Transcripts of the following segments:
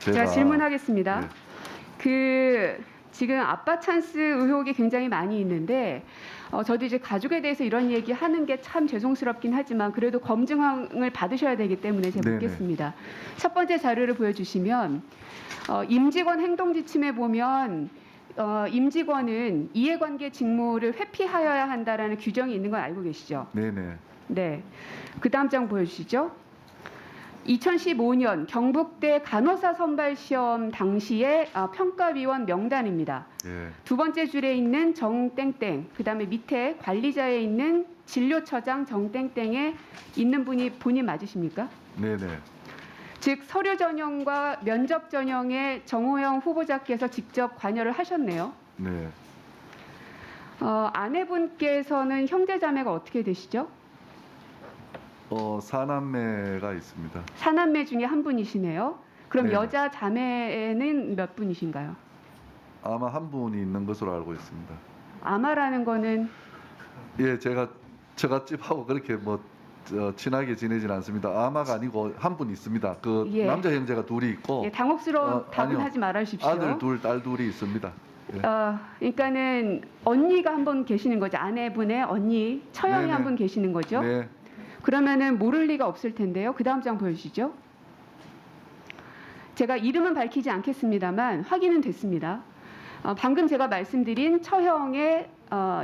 제가 질문하겠습니다. 그 지금 아빠 찬스 의혹이 굉장히 많이 있는데 저도 이제 가족에 대해서 이런 얘기 하는 게 참 죄송스럽긴 하지만 그래도 검증을 받으셔야 되기 때문에 제가 네네. 묻겠습니다. 첫 번째 자료를 보여주시면 임직원 행동지침에 보면 임직원은 이해관계 직무를 회피하여야 한다라는 규정이 있는 건 알고 계시죠? 네네. 네. 그 다음 장 보여주시죠. 2015년 경북대 간호사 선발 시험 당시의 평가위원 명단입니다. 예. 두 번째 줄에 있는 정땡땡, 그 다음에 밑에 관리자에 있는 진료처장 정땡땡에 있는 분이 본인 맞으십니까? 네네. 즉 서류 전형과 면접 전형에 정호영 후보자께서 직접 관여를 하셨네요. 네. 아내분께서는 형제자매가 어떻게 되시죠? 사남매가 있습니다. 사남매 중에 한 분이시네요. 그럼 네. 여자 자매는 몇 분이신가요? 아마 한 분이 있는 것으로 알고 있습니다. 아마라는 거는 예, 제가 처갓집하고 그렇게 친하게 지내진 않습니다. 아마가 아니고 한 분 있습니다. 그 예. 남자 형제가 둘이 있고 예, 당혹스러운 답은 아니요. 하지 말아주십시오. 아들 둘, 딸 둘이 있습니다. 예. 그러니까는 언니가 한 분 계시는 거죠. 아내분의 언니 처형이 네네. 한 분 계시는 거죠. 네. 그러면은 모를 리가 없을 텐데요. 그 다음 장 보여주시죠. 제가 이름은 밝히지 않겠습니다만 확인은 됐습니다. 방금 제가 말씀드린 처형의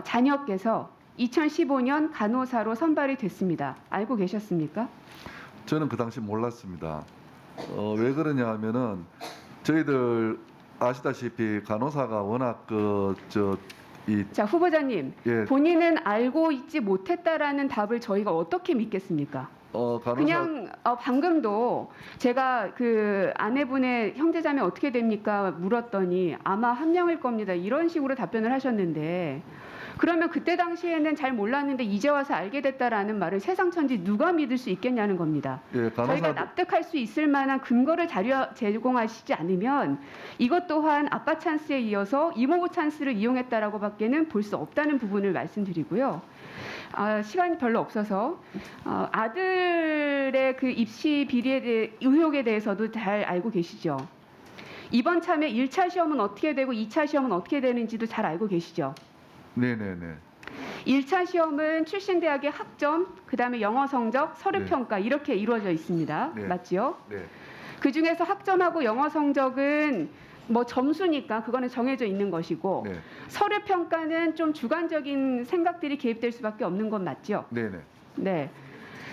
자녀께서 2015년 간호사로 선발이 됐습니다. 알고 계셨습니까? 저는 그 당시 몰랐습니다. 왜 그러냐 하면은 저희들 아시다시피 간호사가 워낙 자, 후보자님, 예. 본인은 알고 있지 못했다라는 답을 저희가 어떻게 믿겠습니까? 간호사 그냥 방금도 제가 그 아내분의 형제자매 어떻게 됩니까? 물었더니 아마 한 명일 겁니다. 이런 식으로 답변을 하셨는데 그러면 그때 당시에는 잘 몰랐는데 이제 와서 알게 됐다라는 말을 세상천지 누가 믿을 수 있겠냐는 겁니다. 예, 저희가 납득할 수 있을 만한 근거를 제공하시지 않으면 이것 또한 아빠 찬스에 이어서 이모부 찬스를 이용했다라고 밖에는 볼 수 없다는 부분을 말씀드리고요. 시간이 별로 없어서 아들의 그 입시 비리에 대해 의혹에 대해서도 잘 알고 계시죠. 이번 참에 1차 시험은 어떻게 되고 2차 시험은 어떻게 되는지도 잘 알고 계시죠. 네네네. 1차 시험은 출신 대학의 학점, 그다음에 영어 성적, 서류 네. 평가 이렇게 이루어져 있습니다. 네. 맞죠? 네. 그 중에서 학점하고 영어 성적은 뭐 점수니까 그거는 정해져 있는 것이고 네. 서류 평가는 좀 주관적인 생각들이 개입될 수밖에 없는 건 맞죠? 네네. 네.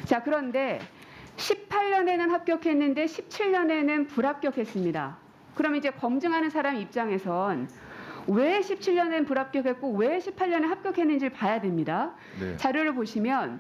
자, 그런데 18년에는 합격했는데 17년에는 불합격했습니다. 그럼 이제 검증하는 사람 입장에선 왜 17년엔 불합격했고 왜 18년에 합격했는지를 봐야 됩니다. 네. 자료를 보시면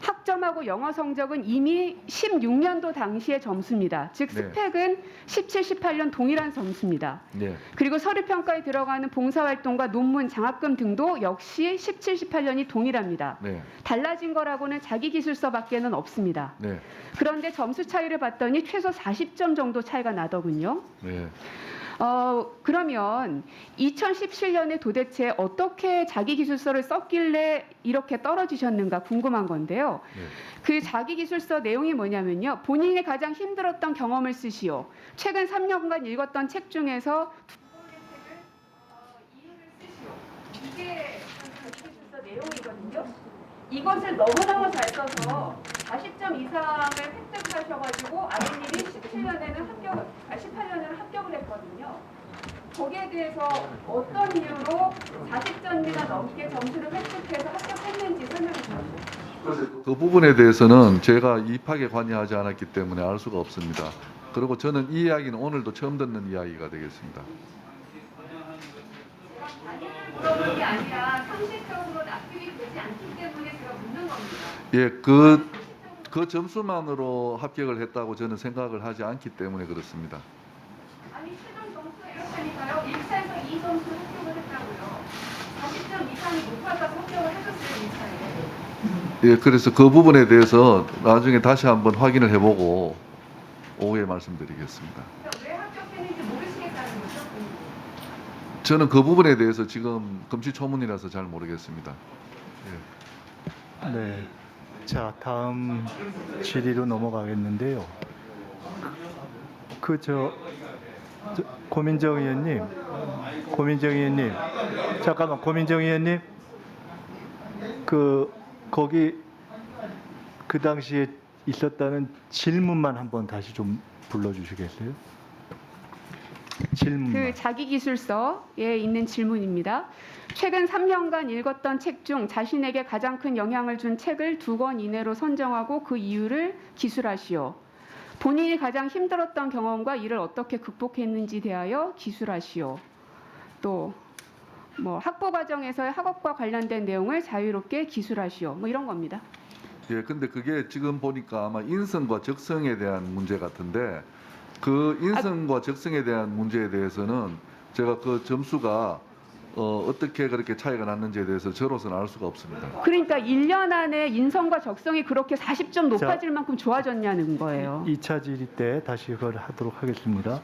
학점하고 영어 성적은 이미 16년도 당시의 점수입니다. 즉 네. 스펙은 17, 18년 동일한 점수입니다. 네. 그리고 서류 평가에 들어가는 봉사활동과 논문, 장학금 등도 역시 17, 18년이 동일합니다. 네. 달라진 거라고는 자기기술서밖에는 없습니다. 네. 그런데 점수 차이를 봤더니 최소 40점 정도 차이가 나더군요. 네. 그러면 2017년에 도대체 어떻게 자기기술서를 썼길래 이렇게 떨어지셨는가 궁금한 건데요. 네. 그 자기기술서 내용이 뭐냐면요. 본인이 가장 힘들었던 경험을 쓰시오. 최근 3년간 읽었던 책 중에서 두 권의 책을 이유를 쓰시오. 이게 자기기술서 내용이거든요. 이것을 너무너무 잘 써서 40점 이상을 획득하셔가지고 아드님이 18년에는 합격을 했거든요. 거기에 대해서 어떤 이유로 40점이나 넘게 점수를 획득해서 합격했는지 설명해 주세요. 그 부분에 대해서는 제가 입학에 관여하지 않았기 때문에 알 수가 없습니다. 그리고 저는 이 이야기는 오늘도 처음 듣는 이야기가 되겠습니다. 물어보는 게 아니라 상식적으로 납득이 되지 않기 때문에 제가 묻는 겁니다. 예, 그 점수만으로 합격을 했다고 저는 생각을 하지 않기 때문에 그렇습니다. 아니 최종 점수 이렇다니까요. 1차에서 2점수 합격을 했다고요. 40점 이상이 높아서 합격을 하셨어요. 1차에. 예, 그래서 그 부분에 대해서 나중에 다시 한번 확인을 해보고 오후에 말씀드리겠습니다. 그러니까 왜 합격했는지 모르시겠다는 거죠? 저는 그 부분에 대해서 지금 금시초문이라서 잘 모르겠습니다. 예. 네. 자, 다음 질의로 넘어가겠는데요. 고민정 의원님, 잠깐만, 고민정 의원님, 거기 그 당시에 있었다는 질문만 한번 다시 좀 불러주시겠어요? 질문만. 그 자기기술서에 있는 질문입니다. 최근 3년간 읽었던 책 중 자신에게 가장 큰 영향을 준 책을 2권 이내로 선정하고 그 이유를 기술하시오. 본인이 가장 힘들었던 경험과 이를 어떻게 극복했는지 대하여 기술하시오. 또 뭐 학부 과정에서의 학업과 관련된 내용을 자유롭게 기술하시오. 뭐 이런 겁니다. 예, 근데 그게 지금 보니까 아마 인성과 적성에 대한 문제 같은데 그 인성과 적성에 대한 문제에 대해서는 제가 그 점수가 어떻게 그렇게 차이가 났는지에 대해서 저로서는 알 수가 없습니다. 그러니까 1년 안에 인성과 적성이 그렇게 40점 높아질 만큼 좋아졌냐는 거예요. 2차 질의 때 다시 그걸 하도록 하겠습니다.